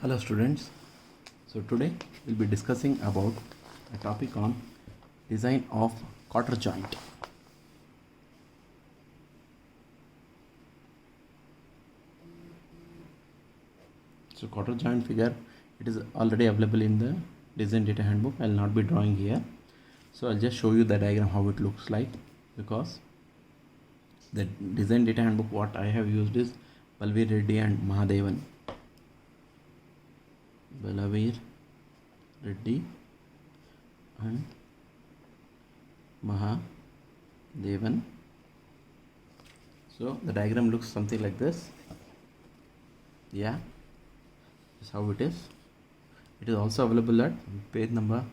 Hello students. So today we'll be discussing about a topic on design of Cotter joint. So Cotter joint figure, it is already available in the design data handbook. I'll not be drawing here. So I'll just show you the diagram how it looks like, because the design data handbook what I have used is Balveer Reddy and Mahadevan. Balveer Reddy and Mahadevan. So the diagram looks something like this. Yeah, this is how it is. It is also available at page number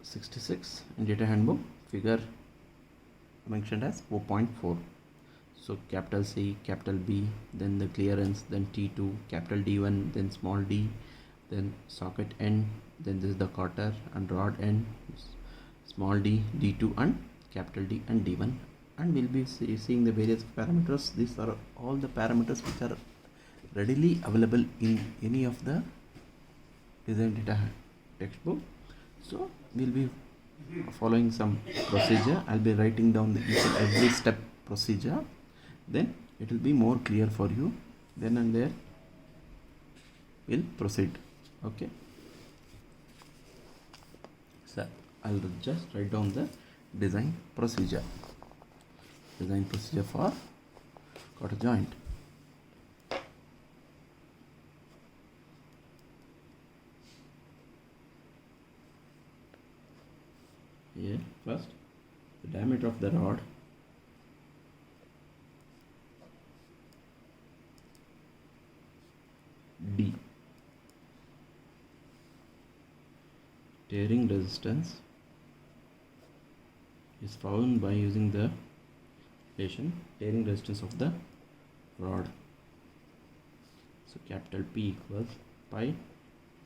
66 in data handbook, figure mentioned as 4.4. So capital C, capital B, then the clearance, then T2, capital D1, then small d, then socket end, then this is the Cotter and rod end, small d, D2 and capital D and D1, and we'll be seeing the various parameters. These are all the parameters which are readily available in any of the design data textbook. So we'll be following some procedure. I'll be writing down the each and every step procedure, then it will be more clear for you. Then and there we'll proceed. Okay, so I'll just write down the design procedure for Cotter joint. Here first, the diameter of the rod, D. Tearing resistance is found by using the relation tearing resistance of the rod. So capital P equals pi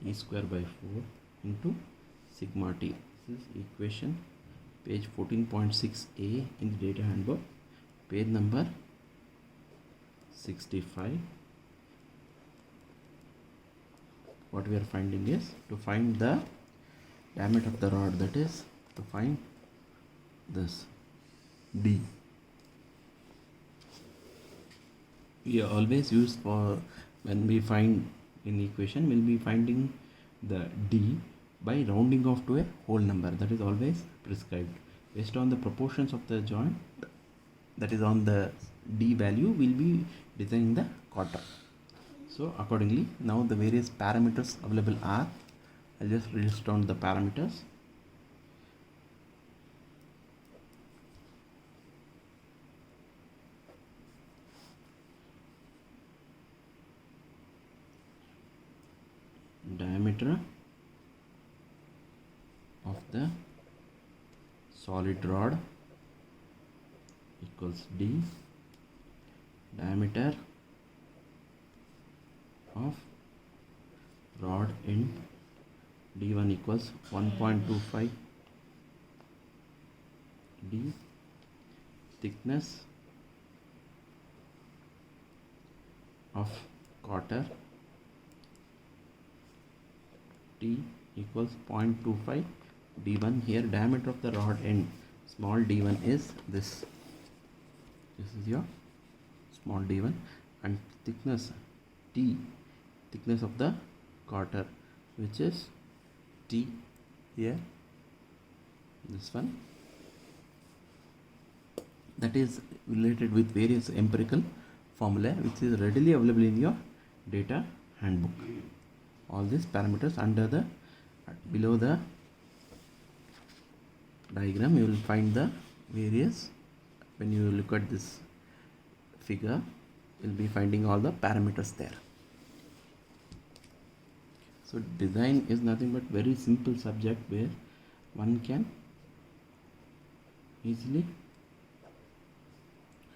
E square by 4 into sigma T. This is equation page 14.6a in the data handbook, page number 65. What we are finding is to find the diameter of the rod, that is to find this D. We always use for when we find in equation, we'll be finding the D by rounding off to a whole number. That is always prescribed based on the proportions of the joint, that is on the D value will be designing the Cotter. So accordingly, now the various parameters available are, I'll just list down the parameters. Diameter of the solid rod equals D. Diameter of rod end D1 equals 1.25 D. Thickness of Cotter T equals 0.25 D1. Here diameter of the rod end small d1 is this. This is your small d1, and thickness T, thickness of the Cotter, which is T here, this one, that is related with various empirical formula which is readily available in your data handbook. All these parameters under the below the diagram you will find the various, when you look at this figure you will be finding all the parameters there. So design is nothing but very simple subject where one can easily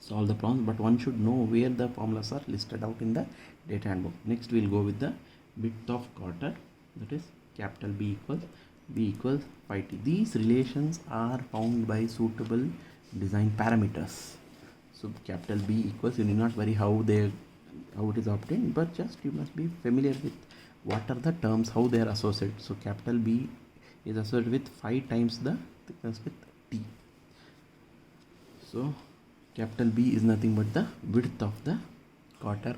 solve the problems, but one should know where the formulas are listed out in the data handbook. Next we will go with the width of Cotter, that is capital B equals pi t. These relations are found by suitable design parameters. So capital B equals, you need not worry how they how it is obtained, but just you must be familiar with what are the terms, how they are associated. So capital B is associated with 5 times the thickness with T. So capital B is nothing but the width of the Cotter,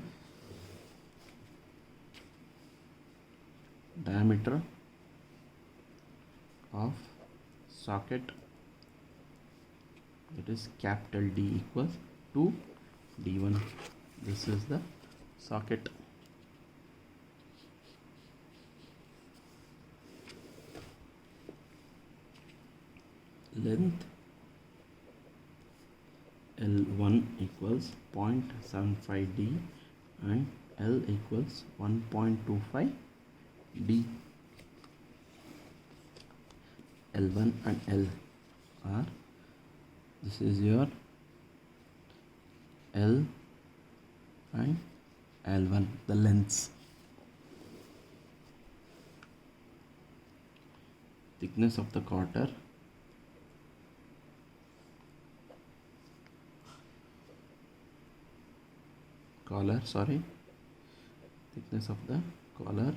diameter of socket, that is capital D equals to D1. This is the socket. Length L1 equals 0.75 D and L equals 1.25 D. L1 and L are, this is your L and L1, the lengths. Thickness of the Cotter, thickness of the collar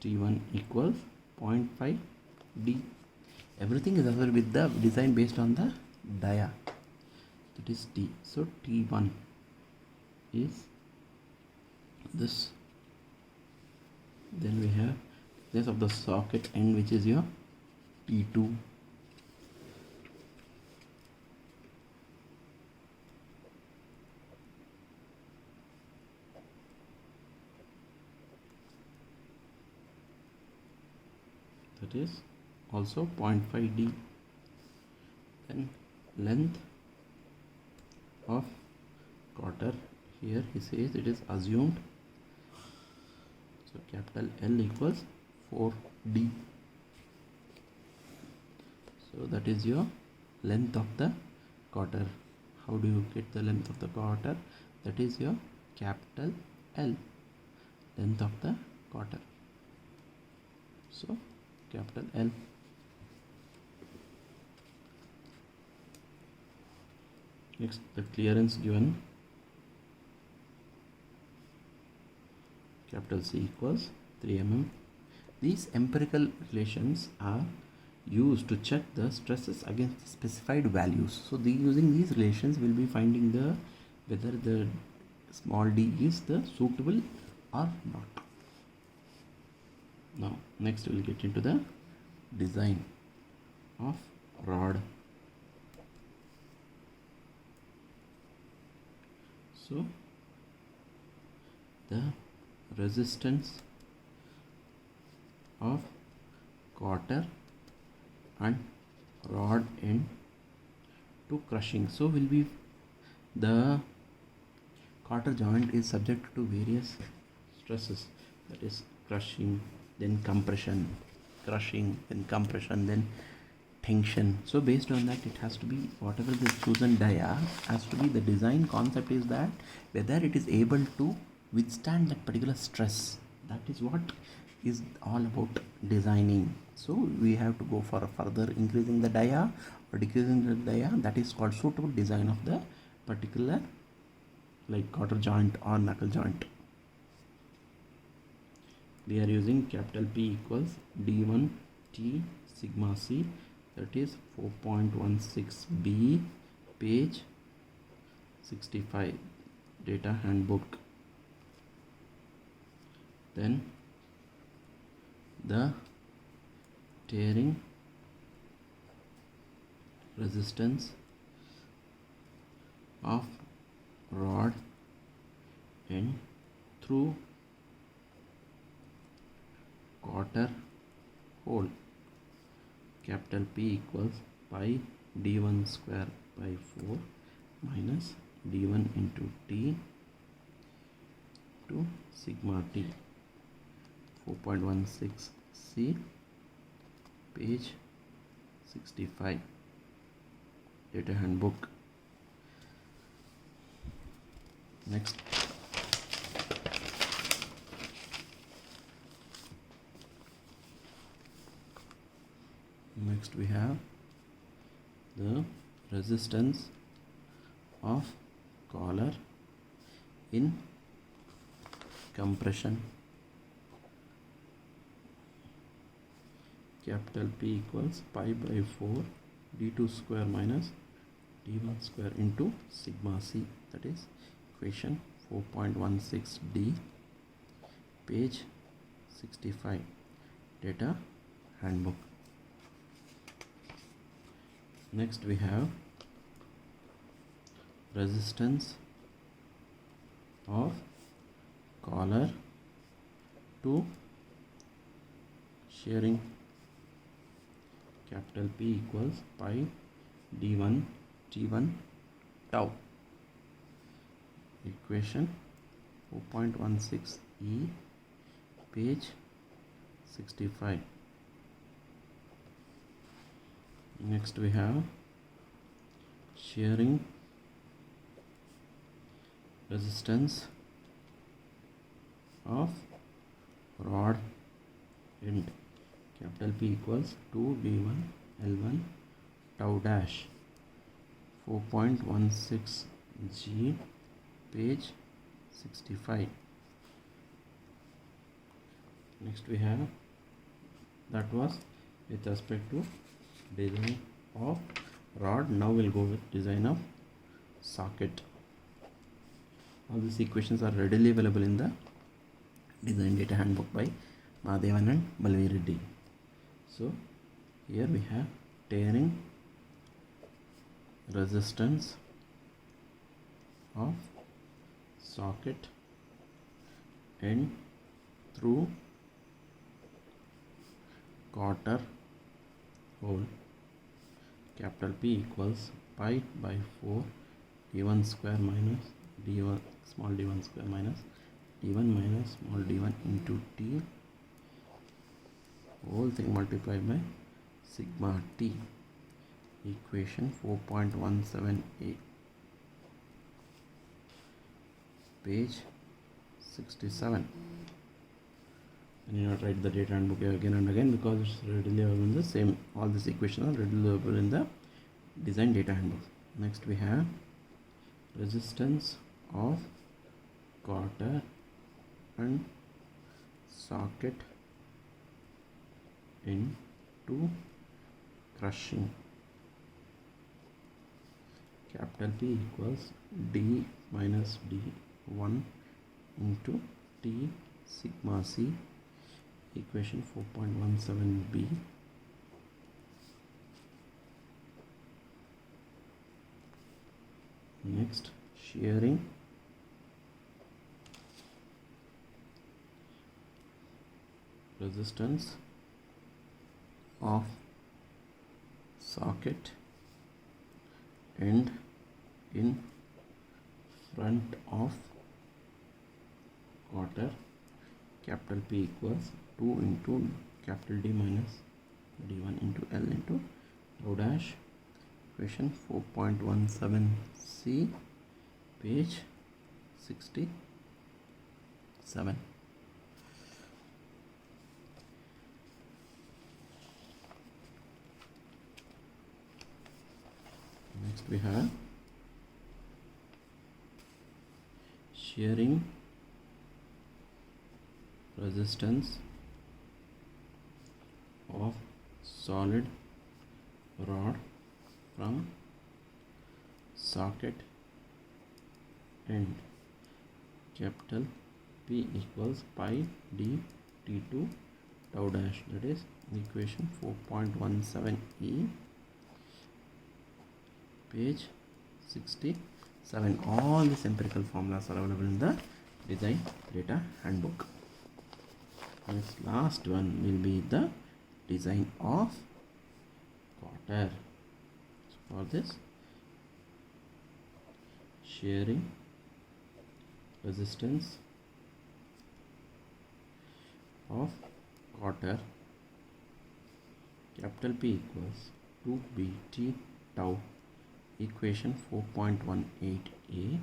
T1 equals 0.5 D. Everything is associated with the design based on the dia, that is T. So T1 is this. Then we have thickness of the socket end, which is your T2. That is also 0.5 D. Then length of Cotter, here he says it is assumed, so capital L equals 4D. So that is your length of the Cotter. How do you get the length of the Cotter? That is your capital L, length of the Cotter. So capital L. Next, the clearance given, capital C equals 3 mm. These empirical relations are used to check the stresses against specified values. So using these relations we'll be finding the whether the small d is the suitable or not. Now next we'll get into the design of rod. So the resistance of Cotter and rod end to crushing. So will be the Cotter joint is subject to various stresses, that is crushing, then compression, crushing, then compression, then tension. So based on that, it has to be whatever the chosen dia has to be, the design concept is that whether it is able to withstand that particular stress. That is what is all about designing. So we have to go for further increasing the dia or decreasing the dia. That is called suitable design of the particular like Cotter joint or knuckle joint. We are using capital P equals D1 T sigma C, that is 4.16 B, page 65, data handbook. Then the tearing resistance of rod end through Cotter hole, capital P equals pi d1 square by 4 minus d1 into t to sigma t, 4.16 C, page 65, data handbook. Next, we have the resistance of collar in compression. Capital P equals pi by 4 d2 square minus d1 square into sigma c, that is equation 4.16d, page 65, data handbook. Next we have resistance of collar to shearing. Capital P equals pi d1 t1 tau, equation 4.16e, page 65. Next we have shearing resistance of rod end. Capital P equals 2d1 l1 tau dash, 4.16 g, page 65. Next we have, that was with respect to design of rod. Now we'll go with design of socket. All these equations are readily available in the design data handbook by Mahadevan and Balvi Reddy. So here we have tearing resistance of socket end through Cotter hole. Capital P equals pi by 4 d1 square minus d1 small d1 square minus d1 minus small d1 into t, whole thing multiplied by sigma t, equation 4.17a, page 67. And you not write the data handbook again and again because it's readily available in the same, all these equations are readily available in the design data handbook. Next we have resistance of Cotter and socket into crushing. Capital P equals d minus d1 into t sigma c, equation 4.17b, next shearing resistance of socket end in front of Cotter. Capital P equals 2 into capital D minus d1 into L into tau dash, equation 4.17c, page 67. Next we have shearing resistance of solid rod from socket end. Capital P equals pi d t2 tau dash, that is equation 4.17e, page 67. All these empirical formulas are available in the design data handbook. This last one will be the design of Cotter. For this, shearing resistance of Cotter, capital P equals 2bt tau, equation 4.18a,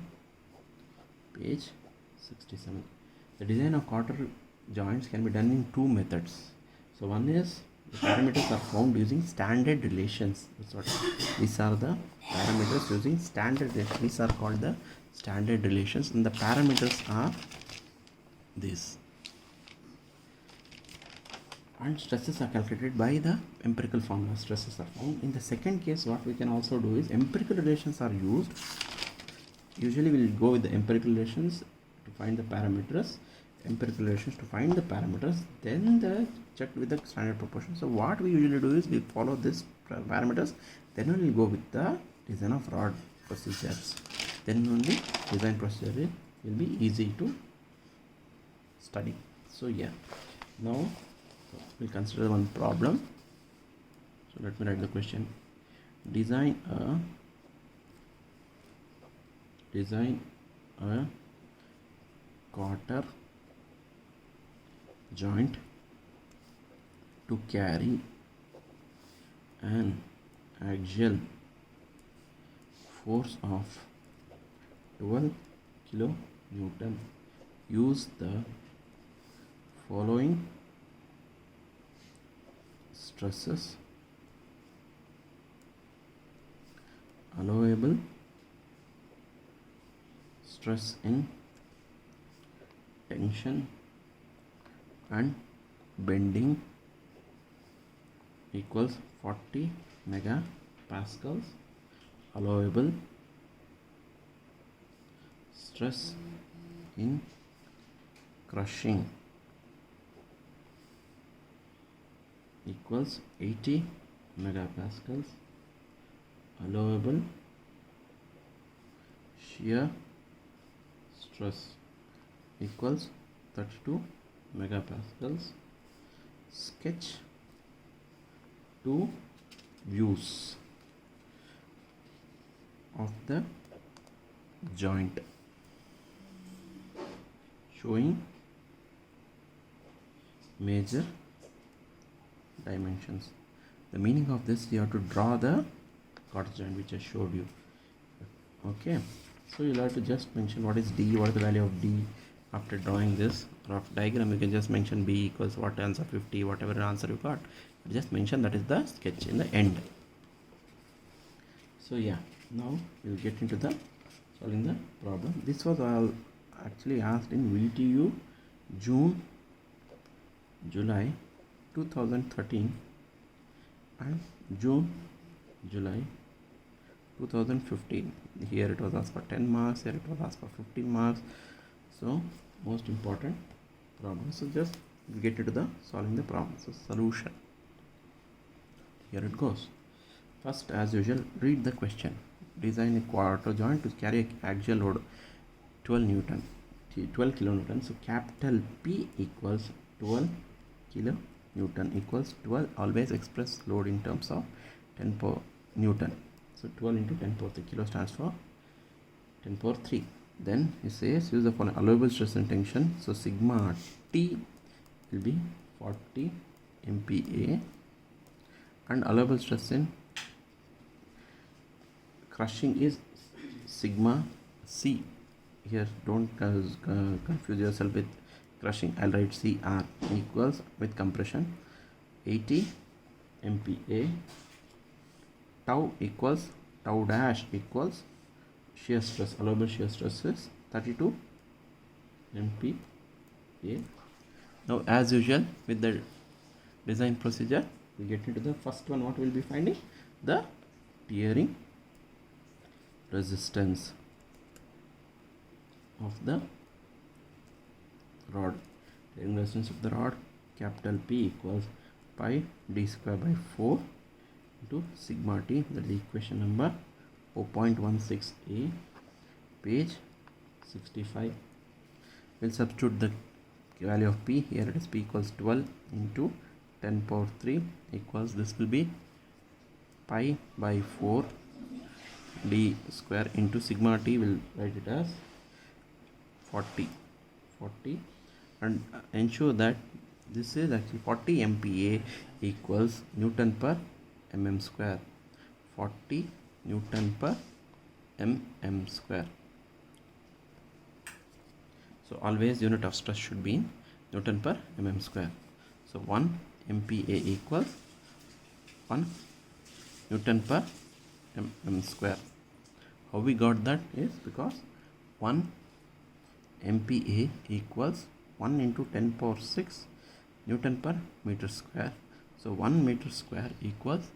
page 67. The design of Cotter joints can be done in two methods. So one is The parameters are found using standard relations. That's what these are, the parameters using standard relations. These are called the standard relations, and the parameters are this. And stresses are calculated by the empirical formula. Stresses are found. In the second case, what we can also do is empirical relations are used. Usually we will go with the empirical relations to find the parameters, empirical relations to find the parameters, then the check with the standard proportion. So what we usually do is we follow this parameters, then we will go with the design of rod procedures. Then only design procedure will be easy to study. So yeah, now we'll consider one problem. So let me write the question. Design a Cotter joint to carry an axial force of 12 kN. Use the following stresses: allowable stress in tension and bending equals 40 megapascals. Allowable stress in crushing equals 80 megapascals. Allowable shear stress equals 32 megapascals. Sketch two views of the joint showing major dimensions. The meaning of this, you have to draw the Cotter joint which I showed you. Okay, so you'll have to just mention what is D, what is the value of D. After drawing this rough diagram, you can just mention B equals what, answer 50, whatever answer you got, just mention that is the sketch in the end. So yeah, now we'll get into the solving the problem. This was all actually asked in VTU June, July 2013 and June, July 2015. Here it was asked for 10 marks, here it was asked for 15 marks. So most important problem. So just get into the solving the problem. So solution, here it goes. First, as usual, read the question. Design a Cotter joint to carry an axial load 12 kilonewton. So capital P equals 12 kilonewton equals 12. Always express load in terms of 10 per newton. So 12 into 10 power 3. Kilo stands for 10 power 3. Then it says use the following: allowable stress and tension. So sigma T will be 40 MPa, and allowable stress in crushing is sigma C. Here don't confuse yourself with crushing. I'll write CR equals with compression 80 MPa. Tau equals tau dash equals shear stress. Allowable shear stress is 32 MPa. Now as usual with the design procedure, we get into the first one. What we'll be finding? The tearing resistance of the rod. Tearing resistance of the rod, capital P equals pi d square by 4 into sigma T. That is equation number 0.16a, page 65. We'll substitute the value of P. Here it is P equals 12 into 10 power 3 equals, this will be pi by 4 d square into sigma T. Will write it as 40, and ensure that this is actually 40 MPa equals Newton per mm square. 40 Newton per mm square. So always unit of stress should be in Newton per mm square. So 1 MPa equals 1 Newton per mm square. How we got that is because 1 MPa equals 1 into 10 power 6 Newton per meter square. So 1 meter square equals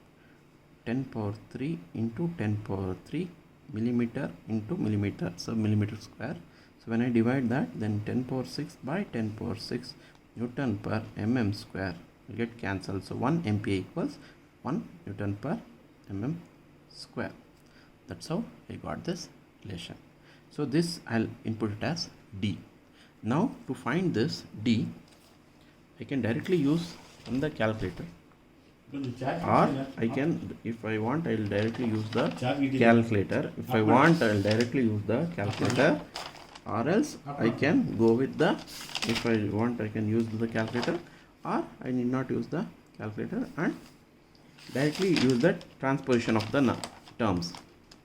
10 power 3 into 10 power 3 millimeter into millimeter, so millimeter square. So when I divide that, then 10 power 6 by 10 power 6 Newton per mm square will get cancelled. So 1 MPa equals 1 Newton per mm square. That's how I got this relation. So this I'll input it as D. Now to find this D, I can directly use from the calculator, or I can, if I want, I'll directly use the calculator. If I want, I'll directly use the calculator, or else I can go with the, if I want, I can use the calculator, or I need not use the calculator and directly use the transposition of the terms.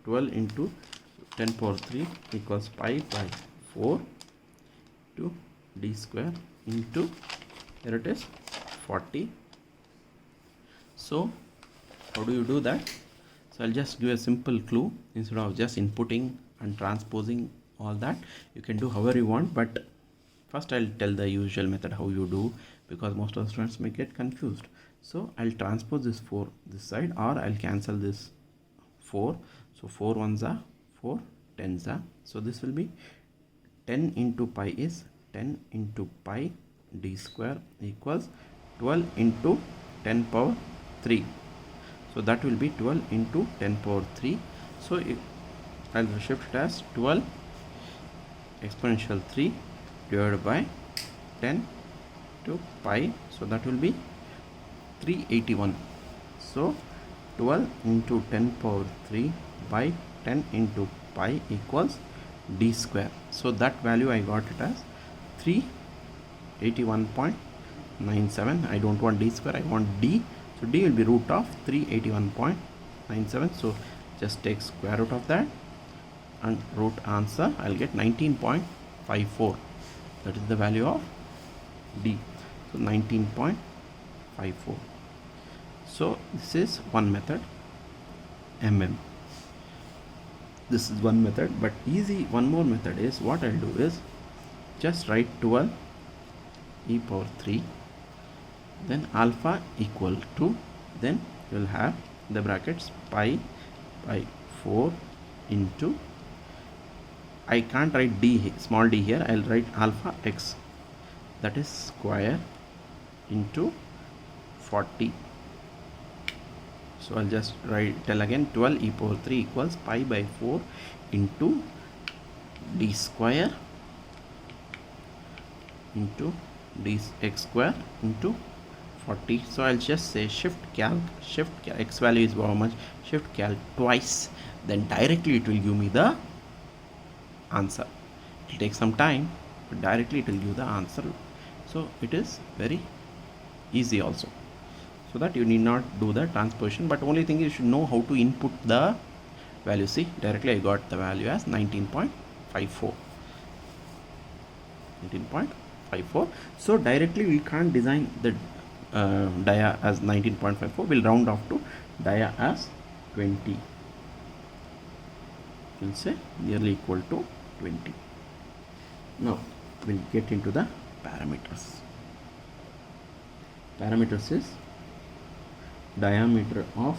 12 into 10 power 3 equals pi by 4 to d square into, here it is, 40. So how do you do that? So I'll just give a simple clue. Instead of just inputting and transposing all that, you can do however you want, but first I'll tell the usual method how you do, because most of the students may get confused. So I'll transpose this 4 this side, or I'll cancel this 4. So 4 ones are 4 tens are. So this will be 10 into pi is 10 into pi d square equals 12 into 10 power 3. So that will be 12 into 10 power 3. So I'll shift it as 12 exponential 3 divided by 10 to pi. So that will be 381. So 12 into 10 power 3 by 10 into pi equals d square. So that value I got it as 381.97. I don't want d square, I want d. So d will be root of 381.97. So just take square root of that and root answer. I'll get 19.54. That is the value of d. So 19.54. So this is one method, mm. This is one method, but easy one more method is, what I'll do is just write 12 e power 3, then alpha equal to, then you will have the brackets pi by 4 into, I can't write d, small d here, I'll write alpha x, that is square into 40. So I'll just tell again, 12 e power 3 equals pi by 4 into d square into d x square into 40. So I'll just say shift calc, x value is how much, shift calc twice, then directly it will give me the answer. It will take some time, but directly it will give the answer. So it is very easy also, so that you need not do the transposition, but only thing is you should know how to input the value. See, directly I got the value as 19.54. 19.54. So directly we can't design the dia as 19.54. We'll round off to dia as 20. We'll say nearly equal to 20. Now we'll get into the parameters. Parameters is diameter of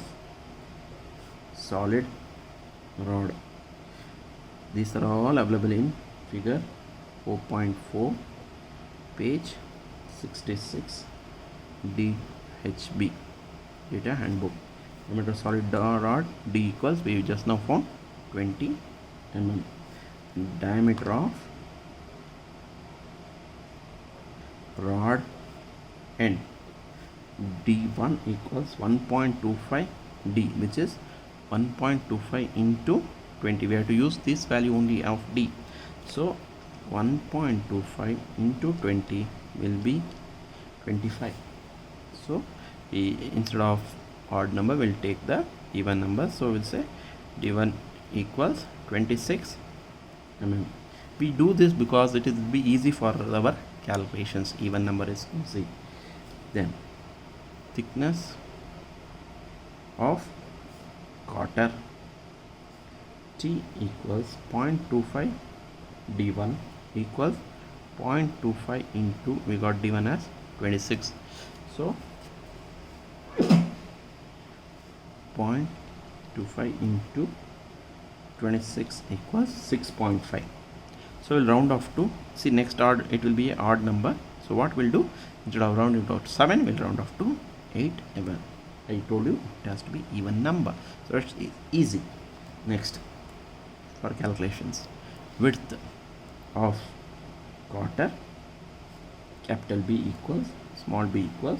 solid rod. These are all available in figure 4.4, page 66, DHB, data handbook. Diameter of solid rod, D equals, we just now found 20 mm. Diameter of rod end, D1 equals 1.25 D, which is 1.25 into 20. We have to use this value only of D. So 1.25 into 20 will be 25. So instead of odd number, we'll take the even number. So we'll say D1 equals 26 mm. We do this because it will be easy for our calculations. Even number is easy. Then thickness of Cotter T equals 0.25 D1 equals 0.25 into, we got D1 as 26, so 0.25 into 26 equals 6.5. So we'll round off to, see next odd, it will be an odd number, so what we'll do, instead of rounding to 7, we'll round off to 8 mm. I told you it has to be even number, so it's easy. Next, for calculations, width of Cotter capital B equals small b equals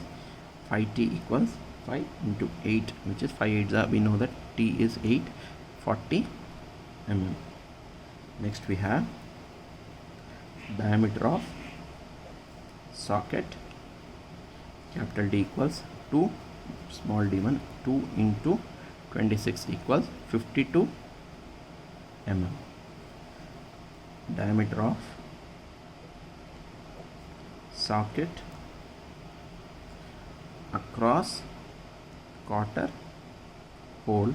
5t equals 5 into 8, which is 5 8s, we know that t is 840 mm. Next we have diameter of socket capital D equals 2, small d1, 2 into 26 equals 52 mm. Diameter of socket across Cotter hole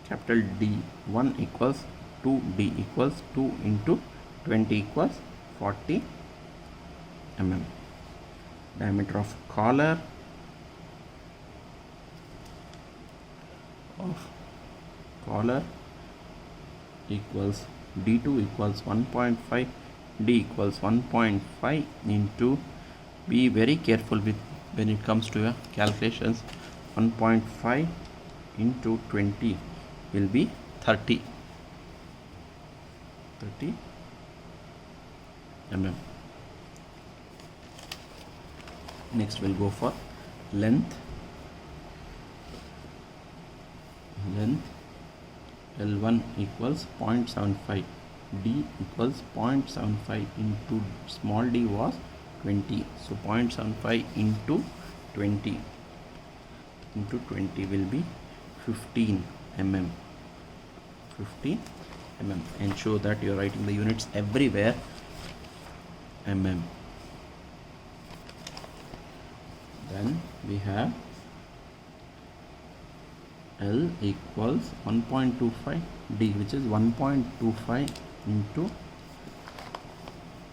capital D1 equals 2, D equals 2 into 20 equals 40 mm. Diameter of collar equals D2 equals 1.5, D equals 1.5 into, be very careful with when it comes to your calculations, 1.5 into 20 will be 30 mm. Next we'll go for length L1 equals 0.75, D equals 0.75 into small d was 20, so 0.75 into 20 will be 15 mm. Ensure that you are writing the units everywhere mm. Then we have L equals 1.25 D, which is 1.25 into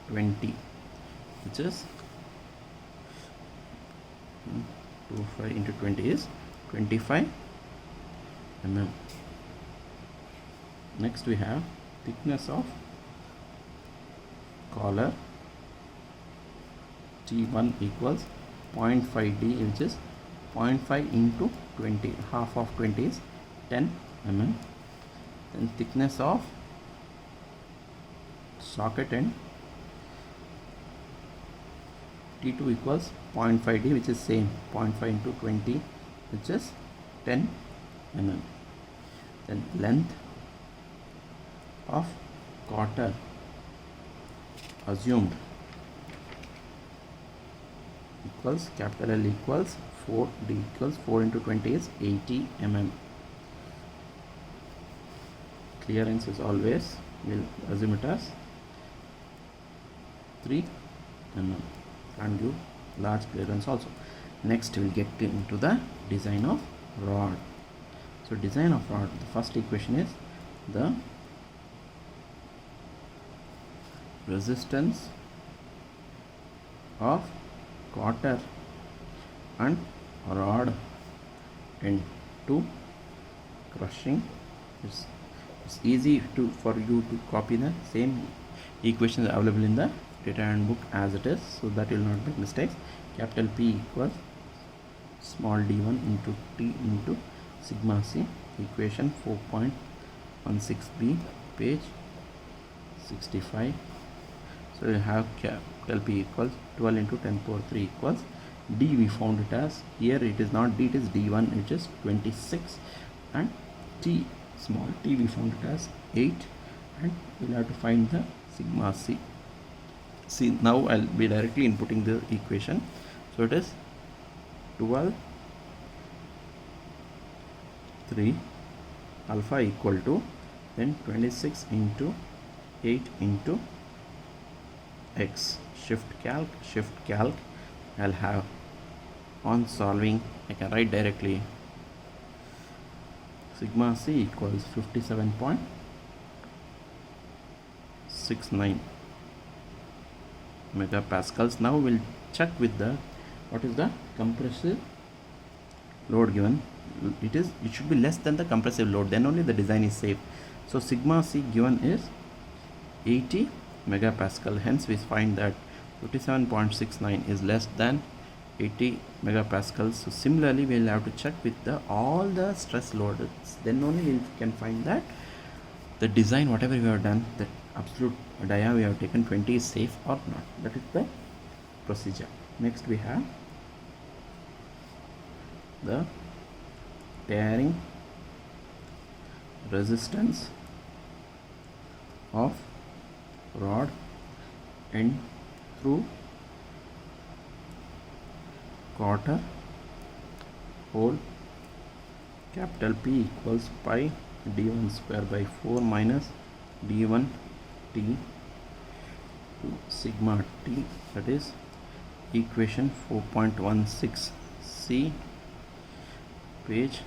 20, which is 25 into 20 is 25 mm. Next we have thickness of collar T1 equals 0.5 D, which is 0.5 into 20, half of 20 is 10 mm. Then thickness of socket end T2 equals 0.5 D, which is same 0.5 into 20, which is 10 mm. Then length of Cotter assumed equals capital L equals 4, D equals 4 into 20 is 80 mm. Clearance is always, we'll assume it as 3 mm. Can do large clearance also. Next we'll get into the design of rod. So design of rod, the first equation is the resistance of Cotter and rod end to crushing. It's easy for you to copy the same equations available in the data handbook as it is, so that you will not make mistakes. Capital P equals small d1 into t into sigma c, equation 4.16b, page 65. So you have capital P equals 12 into 10 power 3 equals D, we found it as, here it is not D, it is D1, which is 26, and T, small t, we found it as 8, and we'll have to find the sigma c. See, now I'll be directly inputting the equation. So it is 12 3 alpha equal to, then 26 into 8 into x, shift calc, I'll have, on solving I can write directly sigma c equals 57.69 megapascals. Now we'll check with the what is the compressive load given. It should be less than the compressive load, then only the design is safe. So sigma c given is 80 megapascal, hence we find that 57.69 is less than 80 megapascals. So similarly we will have to check with all the stress loads, then only we can find that the design whatever we have done, that absolute dia we have taken 20 is safe or not. That is the procedure. Next we have the tearing resistance of rod end through Cotter hole. Capital P equals pi d1 square by 4 minus d1 t to sigma t, that is equation 4.16 c, page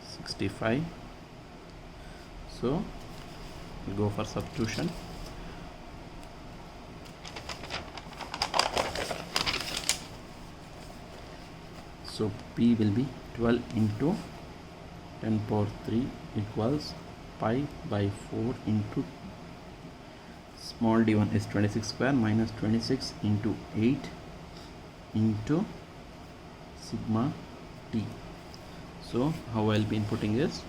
65. So we'll go for substitution. So P will be 12 into 10 power 3 equals pi by 4 into small d1 is 26 square minus 26 into 8 into sigma t. So how I'll be inputting is,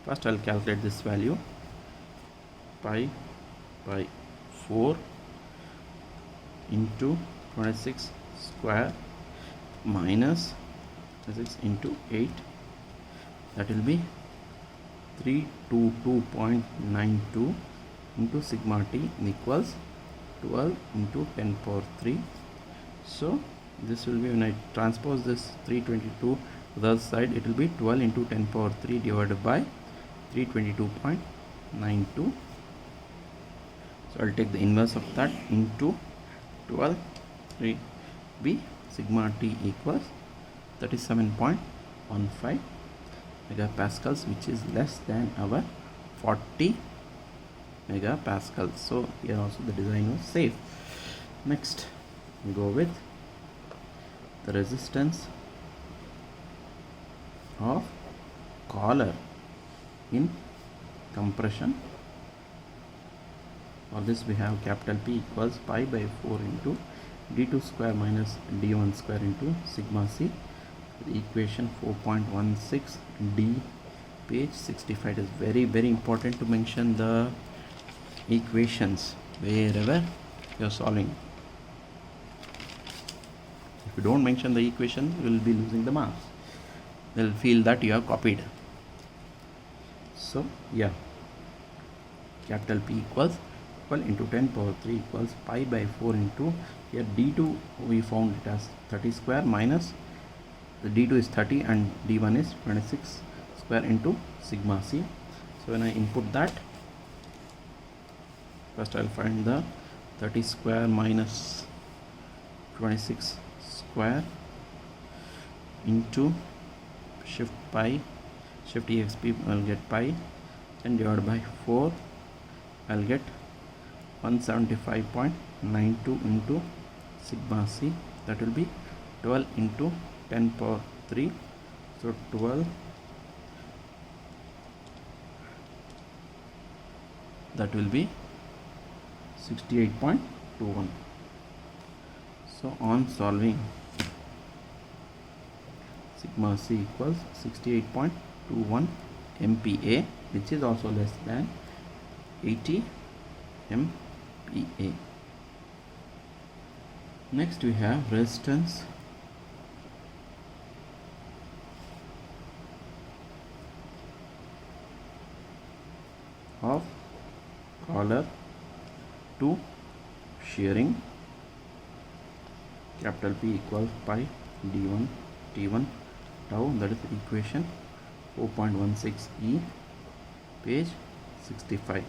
first I'll calculate this value, pi by 4 into 26 square minus 26 into 8, that will be 322.92 into sigma t equals 12 into 10 power 3. So this will be, when I transpose this 322 to the other side, it will be 12 into 10 power 3 divided by 322.92. So I'll take the inverse of that into 12, 3 b sigma t equals 37.15 megapascals, which is less than our 40 megapascals. So here also the design was safe. Next we go with the resistance of collar in compression. For this we have capital P equals pi by 4 into d2 square minus d1 square into sigma c. The equation 4.16 d, page 65. It is very important to mention the equations wherever you are solving. If you don't mention the equation, you will be losing the marks. They will feel that you have copied. So yeah, capital P equals 12 into 10 power 3 equals pi by 4 into, here d2 we found it as 30 square minus the d2 is 30 and d1 is 26 square into sigma c. So when I input that, first I'll find the 30 square minus 26 square into shift pi, shift exp, I'll get pi, and divided by 4, I'll get 175.92 into sigma c, that will be 12 into 10 power 3, so 12, that will be 68.21. So on solving, sigma c equals 68.21 MPa, which is also less than 80 MPa. Next we have resistance of collar to shearing. Capital P equals pi d1 t1 tau, that is equation 4.16 e, page 65.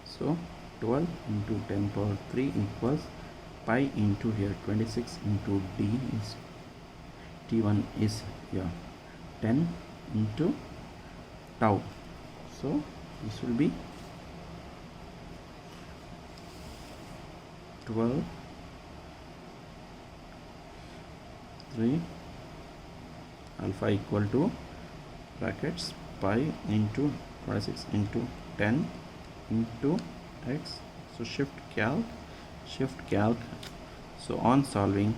So 12 into 10 power 3 equals pi into here 26 into d is t1 is 10 into tau. So this will be 12 3 alpha equal to brackets pi into 26 into 10 into x. So shift calc. So on solving,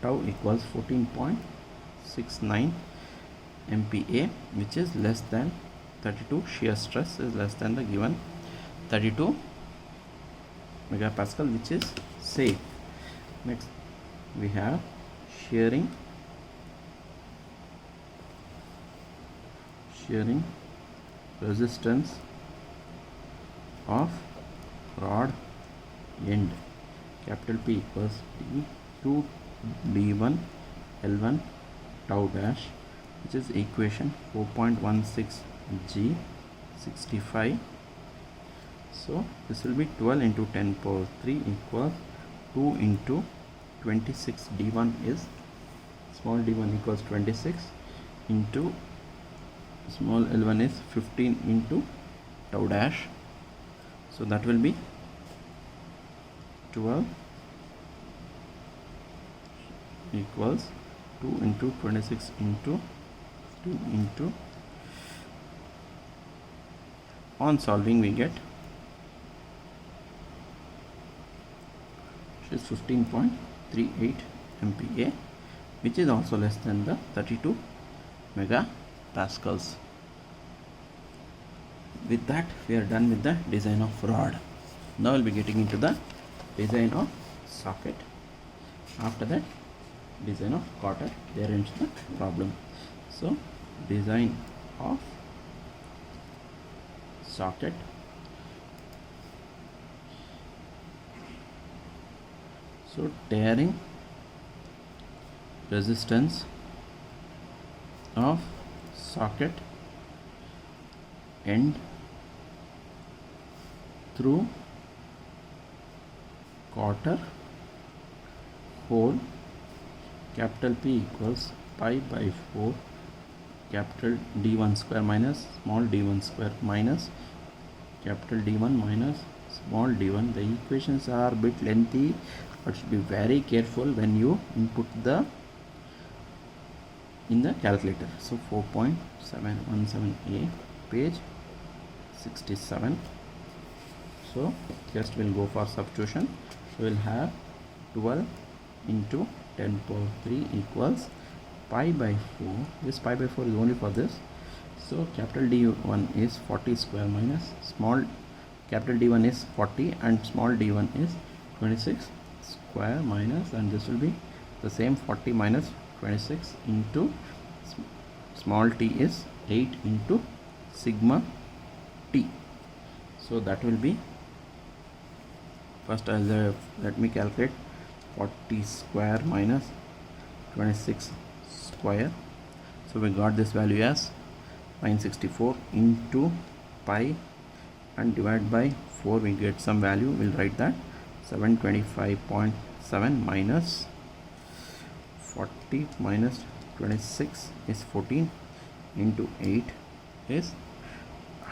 tau equals 14.69 MPa, which is less than 32. Shear stress is less than the given 32 megapascal, which is safe. Next we have shearing resistance of rod end. Capital P equals D2 D1 L1 tau dash, which is equation 4.16 G 65. So this will be 12 into 10 power 3 equals 2 into 26. D1 is small d1 equals 26 into small l1 is 15 into tau dash. So that will be 12 equals 2 into 26 into 2 into, on solving we get which is 15.38 MPa, which is also less than the 32 megapascals. With that we are done with the design of rod. Now we'll be getting into the design of socket. After that, design of cotter. There ends the problem. So design of socket. So tearing resistance of socket end through Cotter hole. Capital P equals pi by 4 capital D1 square minus small d1 square minus capital D1 minus small d1. The equations are a bit lengthy, but should be very careful when you input in the calculator. So 4.717a, page 67. So just we'll go for substitution. So we'll have 12 into 10 power 3 equals pi by 4. This pi by 4 is only for this. So capital D1 is 40 square minus small capital D1 is 40 and small d1 is 26 square minus, and this will be the same 40 minus 26 into small t is 8 into sigma t. So that will be, first let me calculate 40 square minus 26 square. So we got this value as 964 into pi and divide by 4, we get some value. We'll write that 725.7 minus 40 minus 26 is 14 into 8 is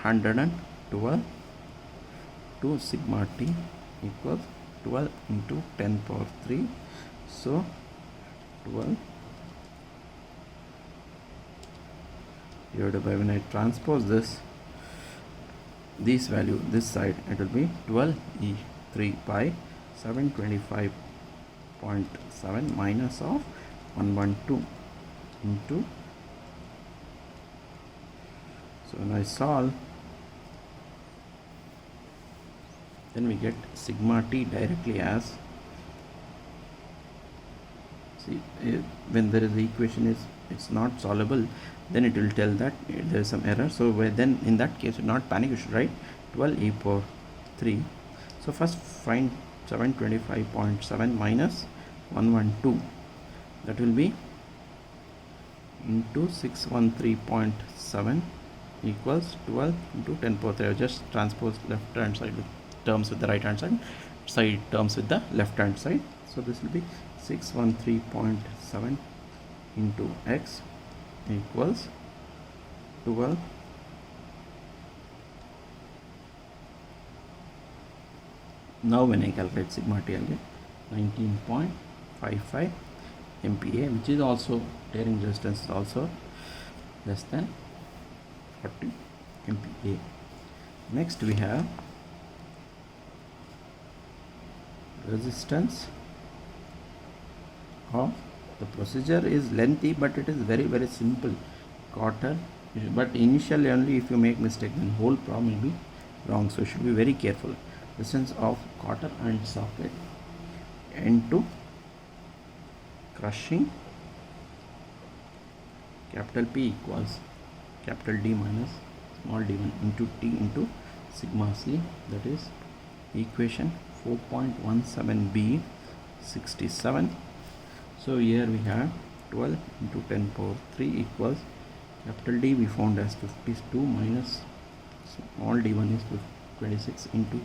112 to sigma t equals 12 into 10 power 3. So 12 divided by, when I transpose this value this side, it will be 12 e3 pi 725.7 minus of 112 into, so when I solve, then we get sigma t directly as, see, when there is the equation is it's not solvable, then it will tell that there is some error. So then in that case, not panic, you should write 12 e power 3. So first find 725.7 minus 112, that will be into 613.7 equals 12 into 10 power 3. I just transpose left hand side with terms with the right hand side terms with the left hand side. So this will be 613.7 into x equals 12. Now when I calculate sigma t, I'll get 19.55 MPa, which is also tearing resistance is also less than 40 MPa. Next we have resistance of the procedure is lengthy, but it is very simple. Cotter, but initially only if you make mistake, then whole problem will be wrong. So you should be very careful. Resistance of cotter and socket into crushing capital P equals capital D minus small d1 into T into sigma C. That is equation 4.17b 67. So here we have 12 into 10 power 3 equals capital D we found as 52 minus small d1 is 26 into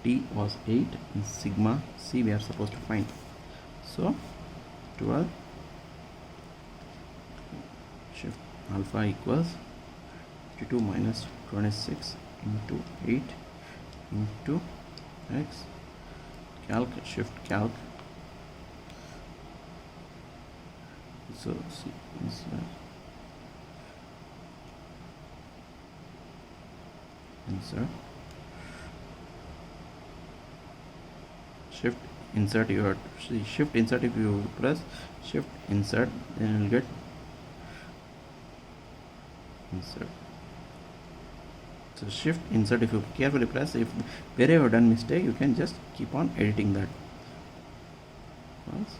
T was 8 and sigma C we are supposed to find. So 12 shift alpha equals 52 minus 26 into 8 into x calc shift calc. So insert shift insert, you have to see shift insert. If you press shift insert, then you will get insert. So shift insert, if you carefully press, if wherever you have done mistake, you can just keep on editing that.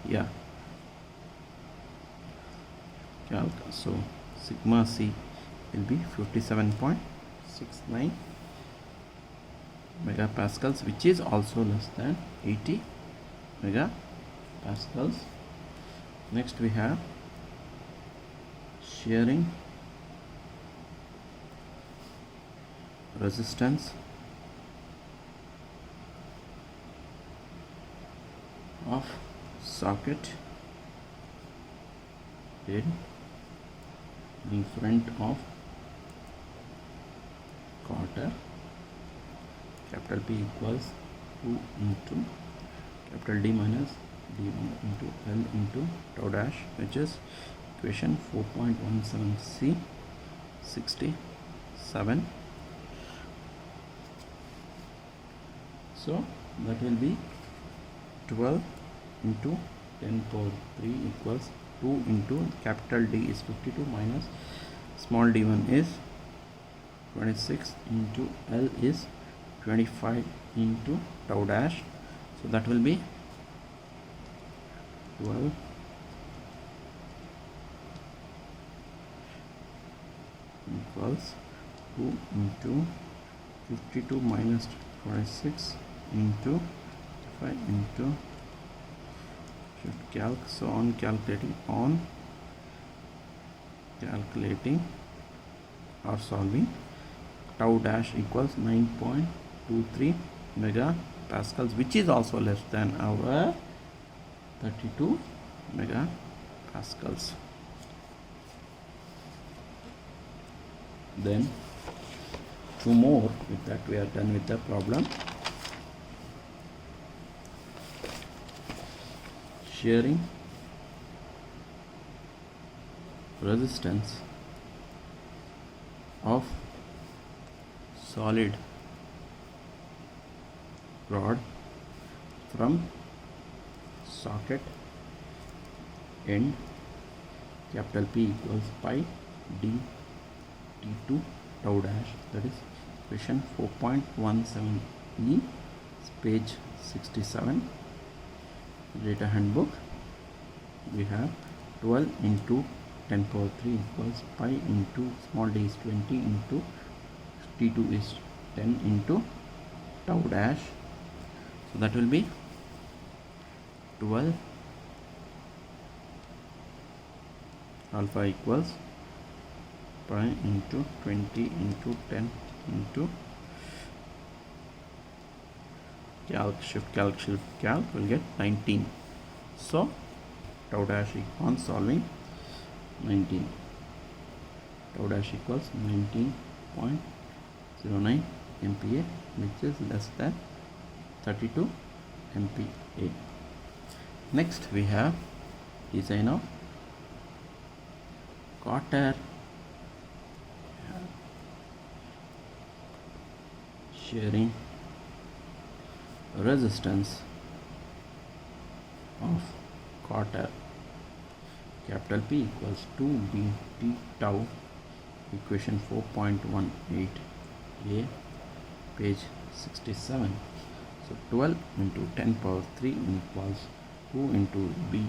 Yeah, calc. So sigma C will be 57.69 megapascals, which is also less than 80 megapascals. Next we have shearing resistance of socket in front of cotter. Capital P equals 2 into capital D minus d1 into L into tau dash, which is equation 4.17c 67. So that will be 12 into 10 power 3 equals 2 into capital D is 52 minus small d1 is 26 into L is 25 into tau dash. So that will be 12 equals 2 into 52 minus 26 into 5 into shift calc. So on calculating or solving, tau dash equals 9.23 megapascals, which is also less than our 32 megapascals. Then two more, with that we are done with the problem. Shearing resistance of solid rod from socket end, capital P equals pi d t2 tau dash. That is question 4.17e, page 67, data handbook. We have 12 into 10 power 3 equals pi into small d is 20 into t2 is 10 into tau dash. So that will be 12 alpha equals pi into 20 into 10 into calc shift calc will get 19. So tau dash on solving 19. Tau dash equals 19.09 MPa, which is less than 32 MPa. Next we have design of Cotter shearing resistance of Cotter. Capital P equals 2b t tau, equation 4.18a, page 67. So 12 into 10 power 3 equals 2 into b,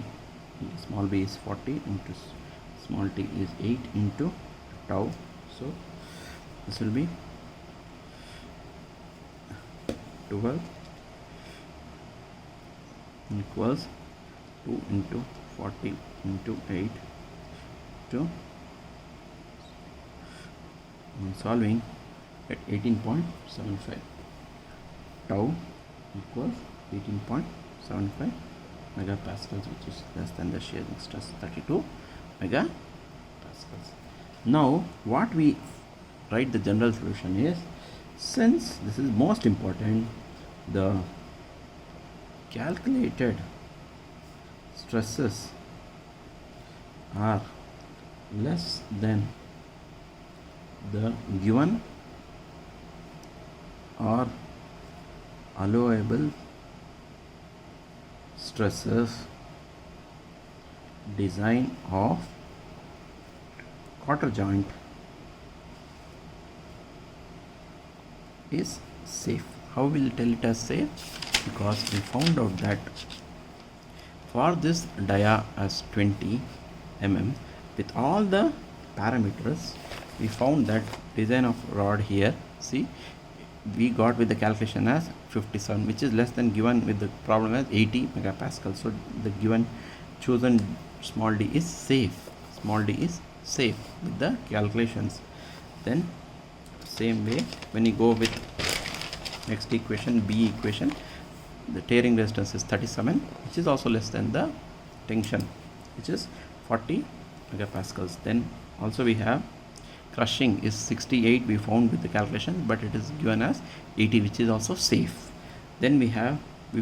small b is 40, into small t is 8 into tau. So this will be 12 equals 2 into 40 into 8 to solving at 18.75. Tau equals 18.75 megapascals, which is less than the shearing stress 32 megapascals. Now what we write the general solution is, since this is most important, the calculated stresses are less than the given or allowable stresses, design of Cotter joint is safe. How will you tell it as safe? Because we found out that for this dia as 20 mm with all the parameters, we found that design of rod here, see, we got with the calculation as 57, which is less than given with the problem as 80 megapascal. So the given chosen small d is safe. Small d is safe with the calculations. Then same way, when you go with next equation, b equation, the tearing resistance is 37, which is also less than the tension, which is 40 megapascals. Then also we have crushing is 68, we found with the calculation, but it is given as 80, which is also safe. Then we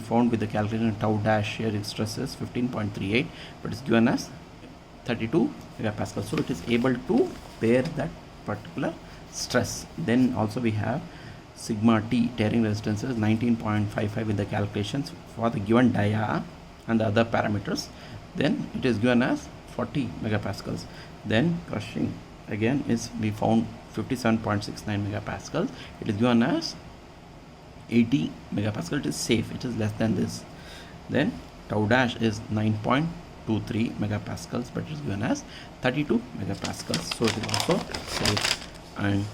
found with the calculation tau dash shearing stress is 15.38, but it's given as 32 megapascals. So it is able to bear that particular stress. Then also we have sigma t tearing resistance is 19.55 with the calculations for the given dia and the other parameters. Then it is given as 40 megapascals. Then crushing again is, we found 57.69 megapascals. It is given as 80 megapascal. It is safe. It is less than this. Then tau dash is 9.23 megapascals, but it is given as 32 megapascals. So it is also safe. And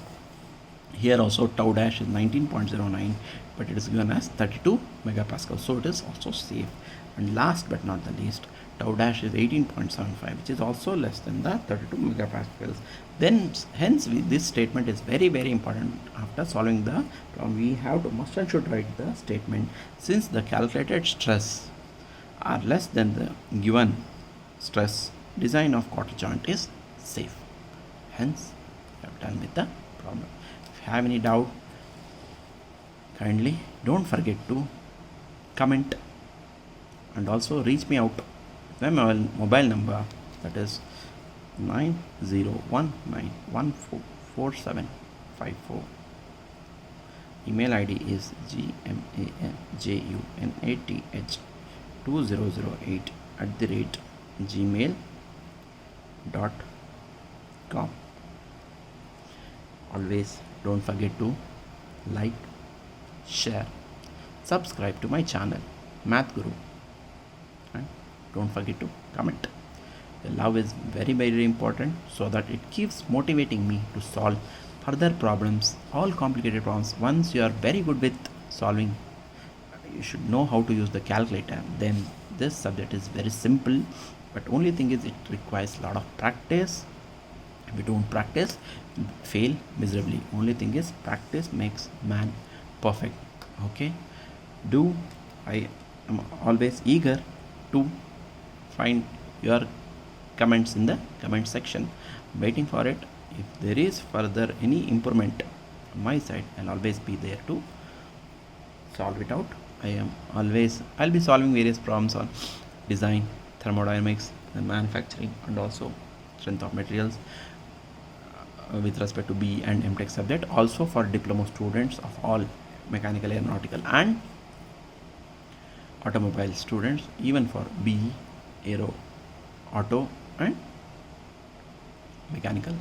here also tau dash is 19.09, but it is given as 32 megapascals. So it is also safe. And last but not the least, tau dash is 18.75, which is also less than the 32 megapascals. Then hence this statement is very important. After solving the problem, we have to must and should write the statement, since the calculated stress are less than the given stress, design of Cotter joint is safe. Hence we have done with the problem. If you have any doubt, kindly don't forget to comment and also reach me out. My mobile number, that is 9019144754. Email ID is gmanjunat2008@gmail.com. Always don't forget to like, share, subscribe to my channel Math Guru, and don't forget to comment. The love is very important, so that it keeps motivating me to solve further problems, all complicated problems. Once you are very good with solving, you should know how to use the calculator. Then this subject is very simple, but only thing is it requires a lot of practice. If you don't practice, you fail miserably. Only thing is practice makes man perfect. Okay, I am always eager to find your comments in the comment section. Waiting for it. If there is further any improvement on my side, I'll always be there to solve it out. I'll be solving various problems on design, thermodynamics, and manufacturing, and also strength of materials with respect to B and MTech subject, also for diploma students of all mechanical, aeronautical and automobile students, even for B, aero, auto and mechanical.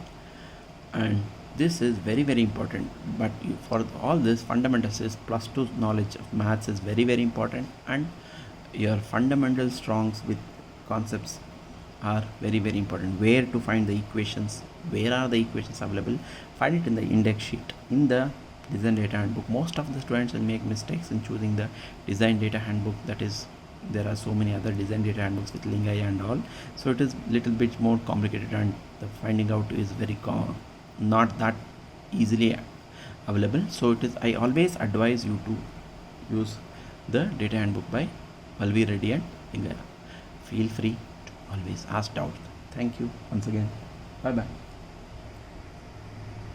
And this is very very important, but for all this fundamentals is +2 knowledge of maths is very very important, and your fundamental strongs with concepts are very very important. Where to find the equations, where are the equations available, find it in the index sheet in the design data handbook. Most of the students will make mistakes in choosing the design data handbook, that is there are so many other design data handbooks with Lingai and all, so it is little bit more complicated, and the finding out is very not that easily available. So it is, I always advise you to use the data handbook by Valvi Reddy and Lingai. Feel free to always ask doubts. Thank you once again. Bye bye.